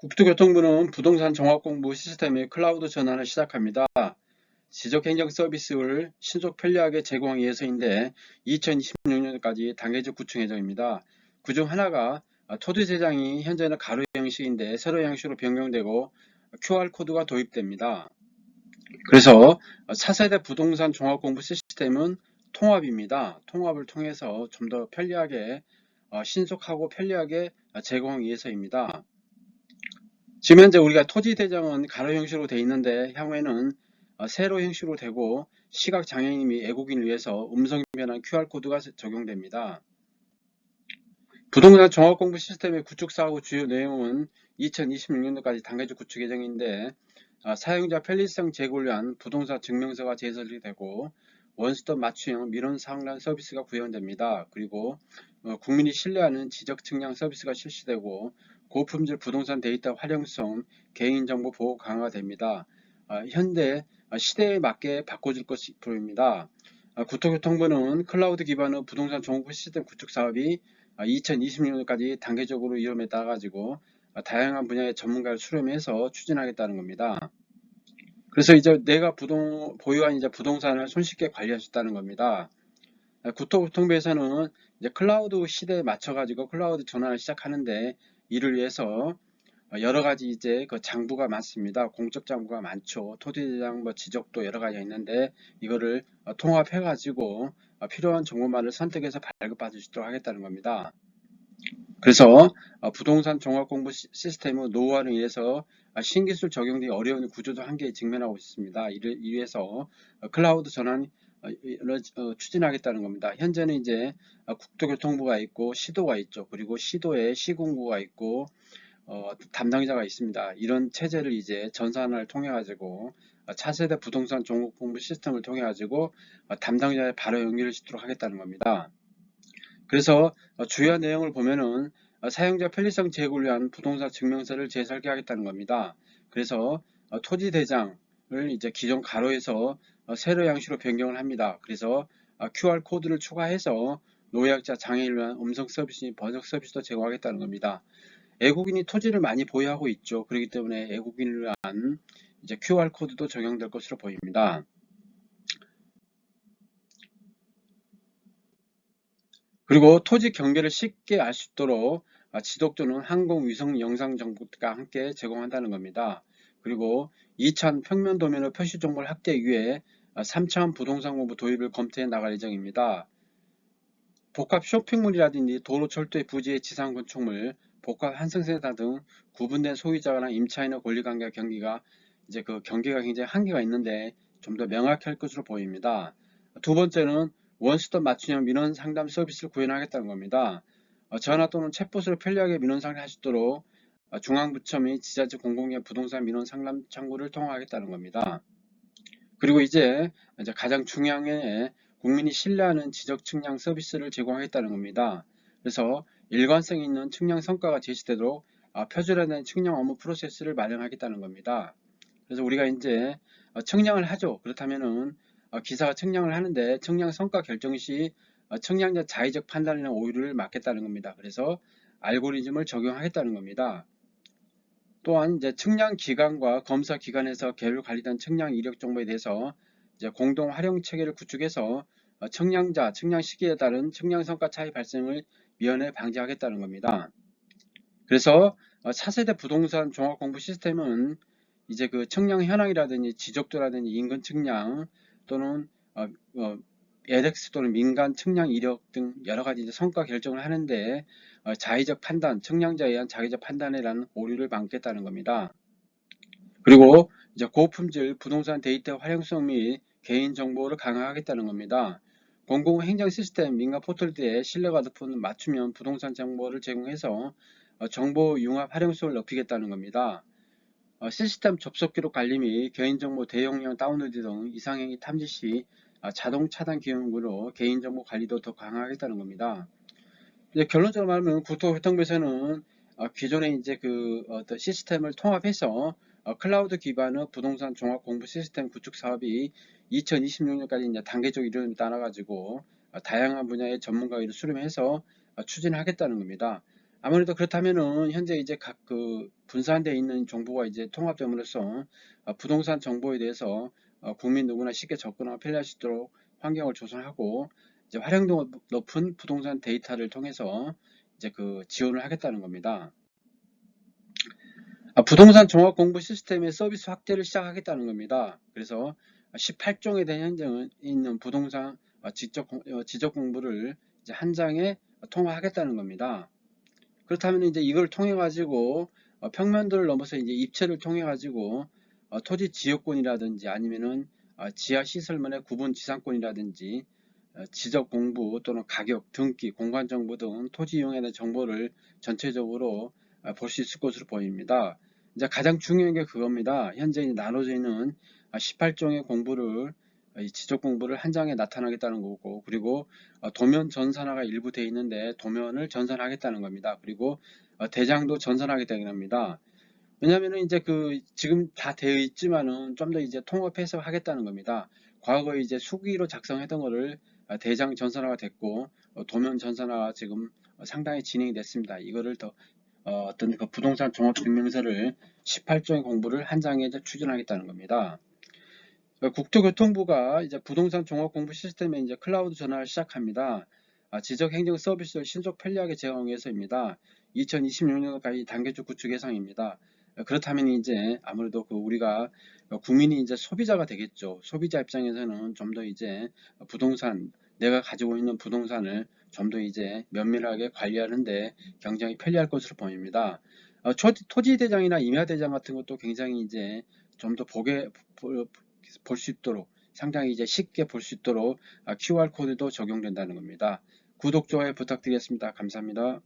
국토교통부는 부동산 종합공부 시스템의 클라우드 전환을 시작합니다. 지적행정 서비스를 신속 편리하게 제공하기 위해서인데 2026년까지 단계적 구축 예정입니다. 그중 하나가 토지 대장이 현재는 가로 형식인데 세로 형식으로 변경되고 QR코드가 도입됩니다. 그래서 4세대 부동산 종합공부 시스템은 통합입니다. 통합을 통해서 좀 더 편리하게 신속하고 편리하게 제공하기 위해서입니다. 지금 현재 우리가 토지 대장은 가로 형식으로 되어 있는데 향후에는 세로 형식으로 되고 시각장애인 및 애국인을 위해서 음성 변환 QR코드가 적용됩니다. 부동산 종합공부 시스템의 구축 사후 주요 내용은 2026년도까지 단계적 구축 예정인데 사용자 편리성 제고를 위한 부동산 증명서가 제설되고 원스톱 맞춤형 민원 상담 서비스가 구현됩니다. 그리고 국민이 신뢰하는 지적 측량 서비스가 실시되고 고품질 부동산 데이터 활용성, 개인정보 보호 강화가 됩니다. 현대 시대에 맞게 바꿔줄 것입니다. 국토교통부는 클라우드 기반의 부동산 종합 시스템 구축 사업이 2026년까지 단계적으로 이름에 따라 가지고 다양한 분야의 전문가를 수렴해서 추진하겠다는 겁니다. 그래서 이제 내가 보유한 이제 부동산을 손쉽게 관리할 수 있다는 겁니다. 국토교통부에서는 이제 클라우드 시대에 맞춰 가지고 클라우드 전환을 시작하는데 이를 위해서 여러 가지 이제 그 장부가 많습니다. 공적 장부가 많죠. 토지대장 지적도 여러 가지가 있는데 이거를 통합해 가지고 필요한 정보만을 선택해서 발급받을 수 있도록 하겠다는 겁니다. 그래서 부동산 종합공부 시스템의 노후화로 인해서 신기술 적용이 어려운 구조적 한계에 직면하고 있습니다. 이를 위해서 클라우드 전환을 추진하겠다는 겁니다. 현재는 이제 국토교통부가 있고 시도가 있죠. 그리고 시도에 시군구가 있고 담당자가 있습니다. 이런 체제를 이제 전산화를 통해 가지고 차세대 부동산 종합공부 시스템을 통해 가지고 담당자에 바로 연결을 시도록 하겠다는 겁니다. 그래서 주요 내용을 보면은 사용자 편리성 제고를 위한 부동산 증명서를 재설계하겠다는 겁니다. 그래서 토지 대장을 이제 기존 가로에서 세로 양식으로 변경을 합니다. 그래서 QR코드를 추가해서 노약자 장애인을 위한 음성 서비스, 번역 서비스도 제공하겠다는 겁니다. 애국인이 토지를 많이 보유하고 있죠. 그렇기 때문에 애국인을 위한 이제 QR코드도 적용될 것으로 보입니다. 그리고 토지 경계를 쉽게 알 수 있도록 지독도는 항공, 위성, 영상 정보가 함께 제공한다는 겁니다. 그리고 2차 평면 도면의 표시 정보를 확대 위해 3차원 부동산 공부 도입을 검토해 나갈 예정입니다. 복합 쇼핑몰이라든지 도로 철도의 부지의 지상 건축물, 복합 환승센터 등 구분된 소유자나 임차인의 권리관계 경계가 이제 그 경계가 굉장히 한계가 있는데 좀 더 명확할 것으로 보입니다. 두 번째는 원스톱 맞춤형 민원 상담 서비스를 구현하겠다는 겁니다. 전화 또는 챗봇으로 편리하게 민원 상담할 수 있도록 중앙부처 및 지자체 공공기관 부동산 민원 상담 창구를 통합하겠다는 겁니다. 그리고 이제 가장 중요한 게 국민이 신뢰하는 지적 측량 서비스를 제공하겠다는 겁니다. 그래서 일관성 있는 측량 성과가 제시되도록 표준화된 측량 업무 프로세스를 마련하겠다는 겁니다. 그래서 우리가 이제 측량을 하죠. 그렇다면은 기사가 측량을 하는데 측량 성과 결정 시 측량자 자의적 판단이나 오류를 막겠다는 겁니다. 그래서 알고리즘을 적용하겠다는 겁니다. 또한 이제 측량 기관과 검사 기관에서 개별 관리된 측량 이력 정보에 대해서 이제 공동 활용 체계를 구축해서 측량자, 측량 시기에 따른 측량 성과 차이 발생을 미연에 방지하겠다는 겁니다. 그래서 4세대 부동산 종합 공부 시스템은 이제 그 측량 현황이라든지 지적도라든지 인근 측량 또는 LX 또는 민간 측량 이력 등 여러 가지 이제 성과 결정을 하는데 자의적 판단, 측량자에 의한 자의적 판단에 대한 오류를 막겠다는 겁니다. 그리고 이제 고품질 부동산 데이터 활용성 및 개인정보를 강화하겠다는 겁니다. 공공행정 시스템 민간 포털들의 신뢰가 높은 맞춤형 부동산 정보를 제공해서 정보 융합 활용성을 높이겠다는 겁니다. 시스템 접속 기록 관리 및 개인정보 대용량 다운로드 등 이상행위 탐지 시 자동 차단 기능으로 개인정보 관리도 더 강화하겠다는 겁니다. 이제 결론적으로 말하면 국토교통부에서는 기존의 이제 그 어떤 시스템을 통합해서 클라우드 기반의 부동산 종합 공부 시스템 구축 사업이 2026년까지 이제 단계적 이름을 따라 가지고 다양한 분야의 전문가를 수렴해서 추진하겠다는 겁니다. 아무래도 그렇다면은 현재 이제 각 그 분산되어 있는 정보가 이제 통합됨으로써 부동산 정보에 대해서 국민 누구나 쉽게 접근하고 편리할 수 있도록 환경을 조성하고 이제 활용도 높은 부동산 데이터를 통해서 이제 그 지원을 하겠다는 겁니다. 부동산 종합 공부 시스템의 서비스 확대를 시작하겠다는 겁니다. 그래서 18종에 대한 현재 있는 부동산 지적 공부를 이제 한 장에 통화하겠다는 겁니다. 그렇다면 이제 이걸 통해 가지고 평면도를 넘어서 이제 입체를 통해 가지고 토지 지역권이라든지 아니면은 지하 시설물의 구분 지상권이라든지 지적 공부 또는 가격, 등기, 공간 정보 등 토지 이용에 대한 정보를 전체적으로 볼 수 있을 것으로 보입니다. 이제 가장 중요한 게 그겁니다. 현재 나눠져 있는 18종의 공부를 지적 공부를 한 장에 나타나겠다는 거고, 그리고 도면 전산화가 일부 되어 있는데 도면을 전산하겠다는 겁니다. 그리고 대장도 전산하겠다는 겁니다. 왜냐하면 이제 그 지금 다 되어 있지만은 좀 더 이제 통합해서 하겠다는 겁니다. 과거에 이제 수기로 작성했던 거를 대장 전산화가 됐고 도면 전산화가 지금 상당히 진행이 됐습니다. 이거를 더 어떤 그 부동산 종합증명서를 18종의 공부를 한 장에 이제 추진하겠다는 겁니다. 국토교통부가 이제 부동산 종합공부 시스템에 이제 클라우드 전환을 시작합니다. 지적 행정 서비스를 신속 편리하게 제공하기 위해서입니다. 2026년까지 단계적 구축 예상입니다. 그렇다면 이제 아무래도 그 우리가 국민이 이제 소비자가 되겠죠. 소비자 입장에서는 좀 더 이제 부동산 내가 가지고 있는 부동산을 좀 더 이제 면밀하게 관리하는데 굉장히 편리할 것으로 보입니다. 토지대장이나 임야대장 같은 것도 굉장히 이제 좀 더 볼 수 있도록 상당히 이제 쉽게 볼 수 있도록 QR코드도 적용된다는 겁니다. 구독, 좋아요 부탁드리겠습니다. 감사합니다.